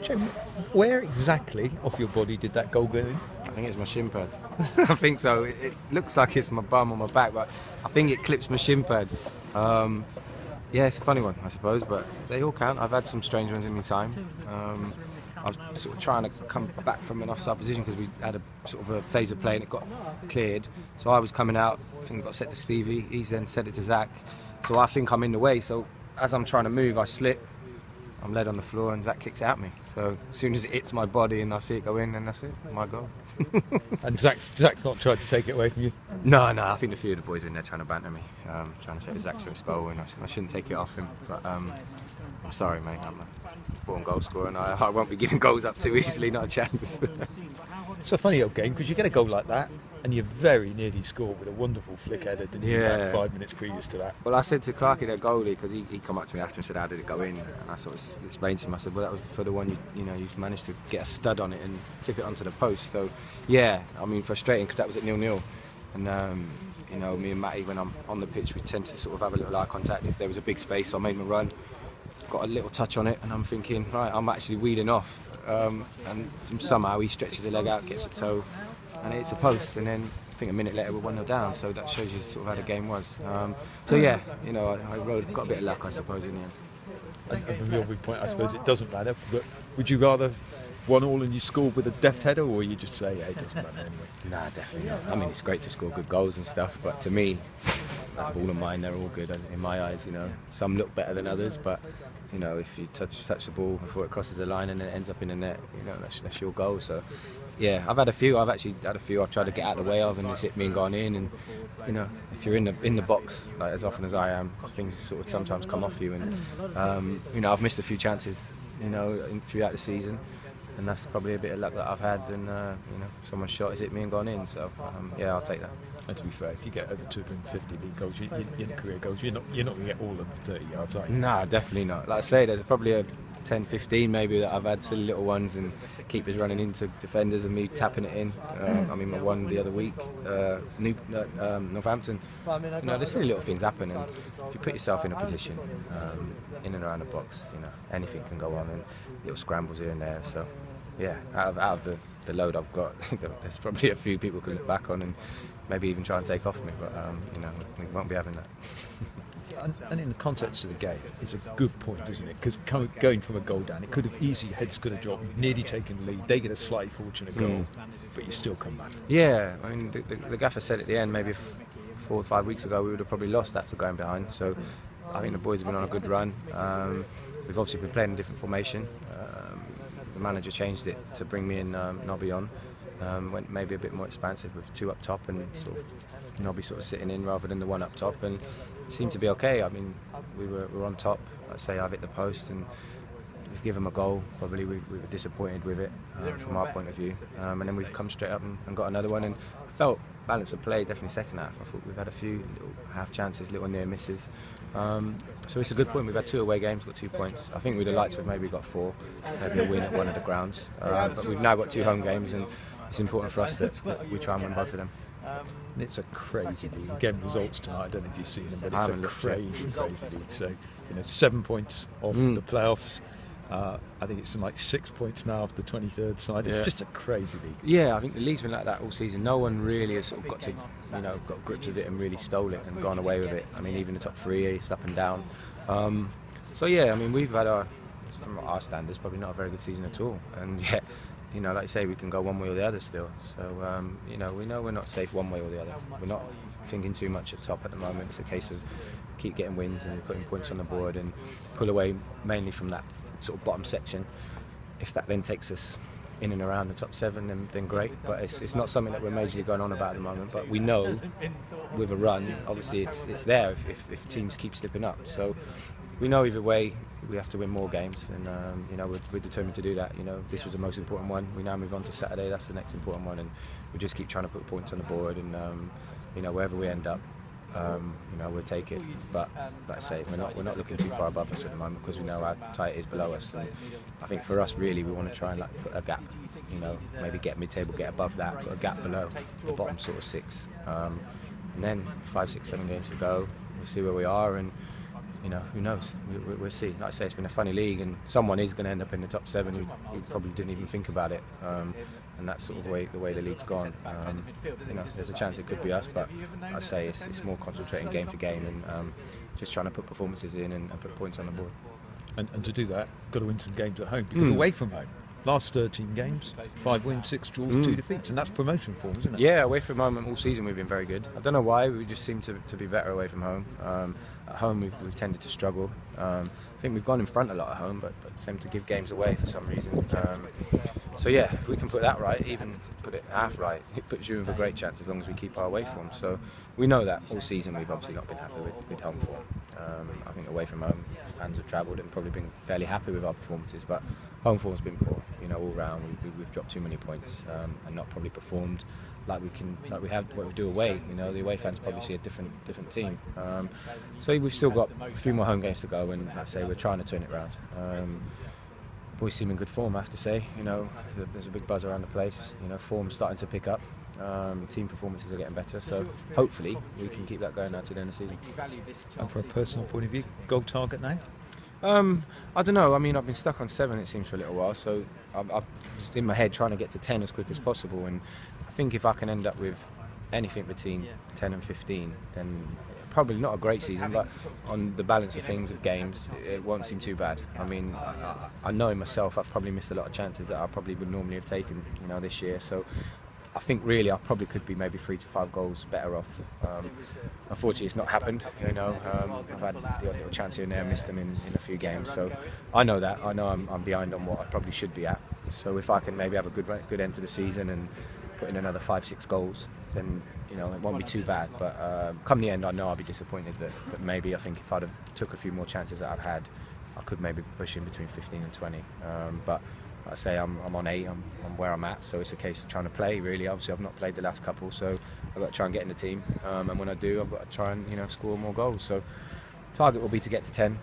Jamie, where exactly off your body did that goal go in? I think it's my shin pad. I think so. It looks like it's my bum or my back, but I think it clips my shin pad. Yeah, it's a funny one, I suppose, but they all count. I've had some strange ones in my time. I was sort of trying to come back from an offside position because we had a sort of a phase of play and it got cleared. So I was coming out, I think it got set to Stevie. He's then set it to Zach. So I think I'm in the way. So as I'm trying to move, I slip. I'm led on the floor and Zach kicks it at me. So as soon as it hits my body and I see it go in, then that's it, my goal. And Zach's not tried to take it away from you? No, I think a few of the boys were in there trying to banter me, trying to say it was Zach's first goal and I shouldn't take it off him. But I'm sorry, mate, I'm a born goal scorer and I won't be giving goals up too easily, not a chance. It's a funny old game because you get a goal like that and you very nearly score with a wonderful flick header, didn't you, about 5 minutes previous to that? Well, I said to Clarkie, their goalie, because he come up to me after and said, how did it go in? And I sort of explained to him, I said, well, that was for the one you managed to get a stud on it and tip it onto the post. So, yeah, I mean, frustrating because that was at 0-0. And, me and Matty, when I'm on the pitch, we tend to sort of have a little eye contact. If there was a big space, I made my run, got a little touch on it, and I'm thinking, right, I'm actually weeding off. And somehow he stretches the leg out, gets a toe, and it's a post. And then I think a minute later we're 1-0 down. So that shows you sort of how the game was. So yeah, I got a bit of luck, I suppose, in the end. And from your viewpoint, I suppose it doesn't matter. But would you rather 1-1 and you scored with a deft header, or you just say, yeah, it doesn't matter anyway? Nah, definitely not. I mean, it's great to score good goals and stuff, but to me, out of all of mine, they're all good in my eyes. Some look better than others, but if you touch the ball before it crosses the line and it ends up in the net, that's your goal. So, yeah, I've had a few. I've tried to get out of the way of, and it's hit me and gone in. And if you're in the box like as often as I am, things sort of sometimes come off you. And I've missed a few chances, throughout the season, and that's probably a bit of luck that I've had. And someone's shot has hit me and gone in. So yeah, I'll take that. And to be fair, if you get over 250 league goals, your career goals, you're not going to get all of them 30 yards, are you? No, definitely not. Like I say, there's probably a 10, 15 maybe that I've had silly little ones and keepers running into defenders and me tapping it in. I mean, my one the other week, Northampton. There's silly little things happen, and if you put yourself in a position in and around the box, anything can go on, and little scrambles here and there. So, yeah, out of the load I've got, there's probably a few people can look back on and maybe even try and take off me, but we won't be having that. And in the context of the game, it's a good point, isn't it? Because going from a goal down, it could have easily, heads could have dropped, nearly taken the lead. They get a slightly fortunate goal, but you still come back. Yeah, I mean, the gaffer said at the end, maybe 4 or 5 weeks ago, we would have probably lost after going behind. So I think the boys have been on a good run. We've obviously been playing a different formation. The manager changed it to bring me and Nobby on. Went maybe a bit more expansive with 2 up top and sort of Nobby sort of sitting in rather than the 1 up top, and it seemed to be okay. I mean, we were on top. I'd say I've hit the post and we've given them a goal. Probably we were disappointed with it from our point of view, and then we've come straight up and got another one, and felt balance of play definitely second half. I thought we've had a few little half chances, little near misses. So it's a good point. We've had 2 away games, got 2 points. I think we'd have liked to have maybe got 4, maybe a win at one of the grounds. But we've now got 2 home games, and it's important for us that we try and win both of them. And it's a crazy league. Again, results tonight, I don't know if you've seen them, but it's a crazy league. So, 7 points off the playoffs. I think it's like 6 points now off the 23rd side. It's just a crazy league. Yeah, I think the league's been like that all season. No one really has sort of got to, got grips with it and really stole it and gone away with it. I mean, even the top 3, it's up and down. So yeah, I mean, we've had from our standards, probably not a very good season at all. And yeah, like I say, we can go one way or the other still. So, we know we're not safe one way or the other. We're not thinking too much at top at the moment. It's a case of keep getting wins and putting points on the board and pull away mainly from that sort of bottom section. If that then takes us in and around the top 7, then great. But it's not something that we're majorly going on about at the moment. But we know with a run, obviously it's there if teams keep slipping up. So we know either way we have to win more games, and we're determined to do that. This was the most important one. We now move on to Saturday. That's the next important one, and we just keep trying to put points on the board. And wherever we end up, we'll take it. But like I say, we're not looking too far above us at the moment because we know how tight it is below us. And I think for us, really, we want to try and put a gap. Maybe get mid-table, get above that, put a gap below the bottom sort of 6. And then 5, 6, 7 games to go. We'll see where we are, and you know, who knows? We'll see. Like I say, it's been a funny league, and someone is going to end up in the top 7 who probably didn't even think about it. And that's sort of the way the league's gone. You know, there's a chance it could be us, but I say it's more concentrating game to game and just trying to put performances in and put points on the board. And to do that, got to win some games at home, because away from home, last 13 games, 5 wins, 6 draws, 2 defeats, and that's promotion form, isn't it? Yeah, away from home all season we've been very good. I don't know why, we just seem to be better away from home. At home we've tended to struggle. I think we've gone in front a lot at home, but seem to give games away for some reason. So yeah, if we can put that right, even put it half right, it puts you in for a great chance as long as we keep our away form. So we know that all season we've obviously not been happy with home form. I think away from home, fans have travelled and probably been fairly happy with our performances, but home form's been poor. You know, all round we've dropped too many points and not probably performed like we have what we do away. You know, the away fans probably see a different team. So we've still got a few more home games to go, and like I say, we're trying to turn it around. Boys seem in good form, I have to say. You know, there's a big buzz around the place. You know, form's starting to pick up. Team performances are getting better, so hopefully we can keep that going now to the end of the season. And from a personal point of view, goal target now? I don't know. I mean, I've been stuck on 7, it seems, for a little while, so I'm just in my head trying to get to 10 as quick as possible. And I think if I can end up with anything between 10 and 15, then probably not a great season, but on the balance of things, of games, it won't seem too bad. I mean, I know in myself I've probably missed a lot of chances that I probably would normally have taken, you know, this year. So I think really I probably could be maybe 3 to 5 goals better off. Unfortunately, it's not happened. You know, I've had the odd little chance here and there, missed them in a few games. So I know that. I know I'm behind on what I probably should be at. So if I can maybe have a good end to the season and put in another 5-6 goals, then you know it won't be too bad. But come the end, I know I'll be disappointed that maybe I think if I'd have took a few more chances that I've had, I could maybe push in between 15 and 20. But like I say, I'm on 8. I'm where I'm at, so it's a case of trying to play. Really, obviously, I've not played the last couple, so I've got to try and get in the team. And when I do, I've got to try and score more goals. So target will be to get to 10.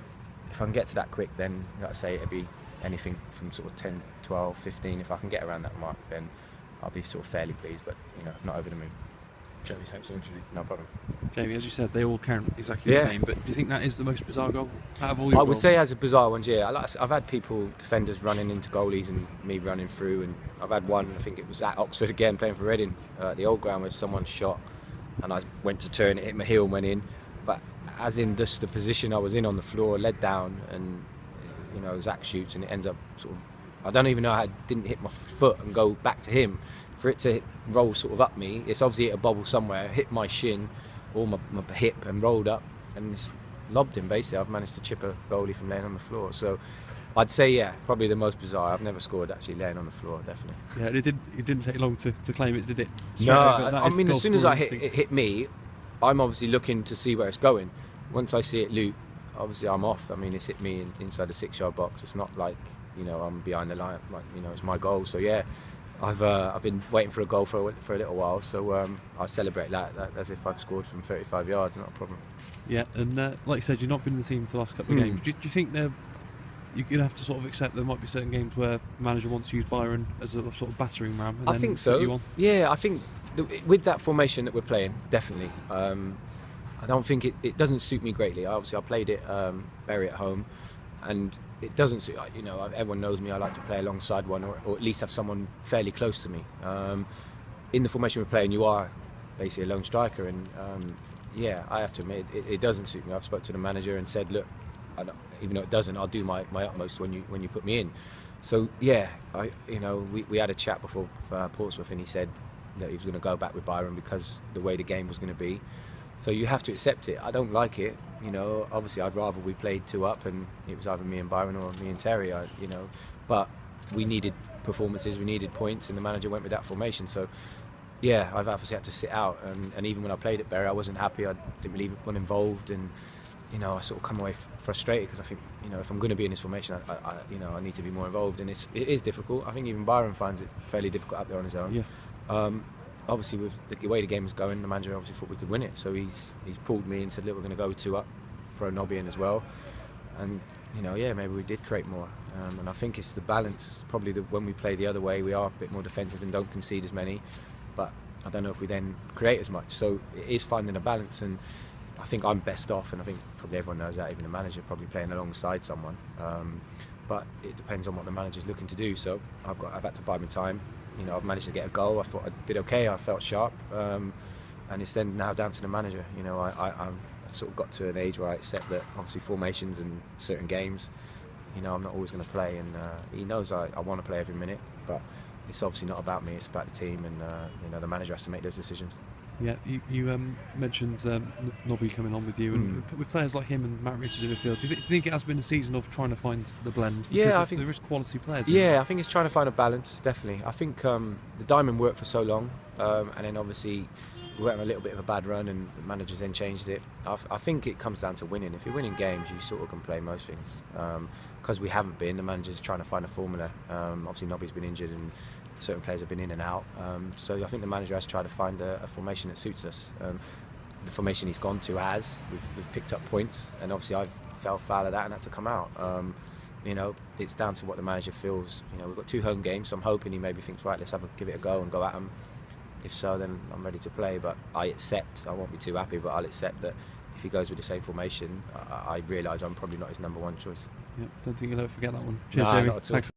If I can get to that quick, then like I say, it'll be anything from sort of 10, 12, 15. If I can get around that mark, then I'll be sort of fairly pleased, but not over the moon. Jamie, thanks so much. No problem. Jamie, as you said, they all count exactly the same, but do you think that is the most bizarre goal out of all your goals? I would goals? say as a bizarre one, yeah. I've had defenders running into goalies and me running through, and I've had one, I think it was at Oxford again, playing for Reading, at the old ground, where someone shot and I went to turn, it hit my heel and went in. But as in just the position I was in on the floor, led down, and Zach shoots and it ends up sort of, I don't even know how it didn't hit my foot and go back to him. For it to roll sort of up me, it's obviously hit a bubble somewhere, hit my shin or my hip and rolled up and it's lobbed him basically. I've managed to chip a goalie from laying on the floor. So I'd say, yeah, probably the most bizarre. I've never scored actually laying on the floor, definitely. Yeah, it didn't take long to claim it, did it? No, I mean, as soon as it hit me, I'm obviously looking to see where it's going. Once I see it loop, obviously I'm off. I mean, it's hit me inside the 6-yard box. It's not like, I'm behind the line, like, it's my goal. So yeah, I've been waiting for a goal for a little while, so I celebrate that as if I've scored from 35 yards, not a problem. Yeah, and like you said, you've not been in the team for the last couple of games. Do you think you're going to have to sort of accept there might be certain games where the manager wants to use Byron as a sort of battering ram? And I think so. Yeah, I think with that formation that we're playing, definitely. I don't think it doesn't suit me greatly. Obviously, I played it Bury at home, and it doesn't suit. Everyone knows me. I like to play alongside one, or at least have someone fairly close to me. In the formation we're playing, you are basically a lone striker, and yeah, I have to admit it doesn't suit me. I've spoke to the manager and said, look, even though it doesn't, I'll do my utmost when you put me in. So yeah, we had a chat before Portsmouth, and he said that he was going to go back with Byron because the way the game was going to be. So you have to accept it. I don't like it. Obviously I'd rather we played 2 up and it was either me and Byron or me and Terry. But we needed performances, we needed points, and the manager went with that formation. So yeah, I've obviously had to sit out, and even when I played at Bury, I wasn't happy. I didn't really want involved, and I sort of come away frustrated because I think if I'm going to be in this formation, I need to be more involved, and it is difficult. I think even Byron finds it fairly difficult up there on his own. Yeah. Obviously, with the way the game was going, the manager obviously thought we could win it. So he's pulled me and said, look, we're going to go 2 up, throw Nobby in as well. And, yeah, maybe we did create more. And I think it's the balance. Probably when we play the other way, we are a bit more defensive and don't concede as many. But I don't know if we then create as much. So it is finding a balance. And I think I'm best off, and I think probably everyone knows that, even the manager, probably playing alongside someone. But it depends on what the manager's looking to do. So I've had to bide my time. You know, I've managed to get a goal. I thought I did okay. I felt sharp, and it's then now down to the manager. You know, I've sort of got to an age where I accept that obviously formations and certain games, you know, I'm not always going to play, and he knows I want to play every minute, but it's obviously not about me. It's about the team, and you know, the manager has to make those decisions. Yeah, you mentioned Nobby coming on with you, and with players like him and Matt Richards in the field, do you think it has been a season of trying to find the blend? Yeah, I think there is quality players. Yeah, I think it's trying to find a balance, definitely. I think the diamond worked for so long, and then obviously we went on a little bit of a bad run, and the managers then changed it. I think it comes down to winning. If you're winning games, you sort of can play most things. Because we haven't been, the manager's trying to find a formula. Obviously, Nobby's been injured, and certain players have been in and out. So I think the manager has tried to find a formation that suits us. The formation he's gone to we've picked up points, and obviously I fell foul of that and had to come out. You know, it's down to what the manager feels. You know, we've got 2 home games, so I'm hoping he maybe thinks, right, let's give it a go and go at them. If so, then I'm ready to play. But I won't be too happy, but I'll accept that if he goes with the same formation, I realise I'm probably not his #1 choice. Yep, don't think you'll ever forget that one. Cheers, Nah, Jamie. not at all. Thanks.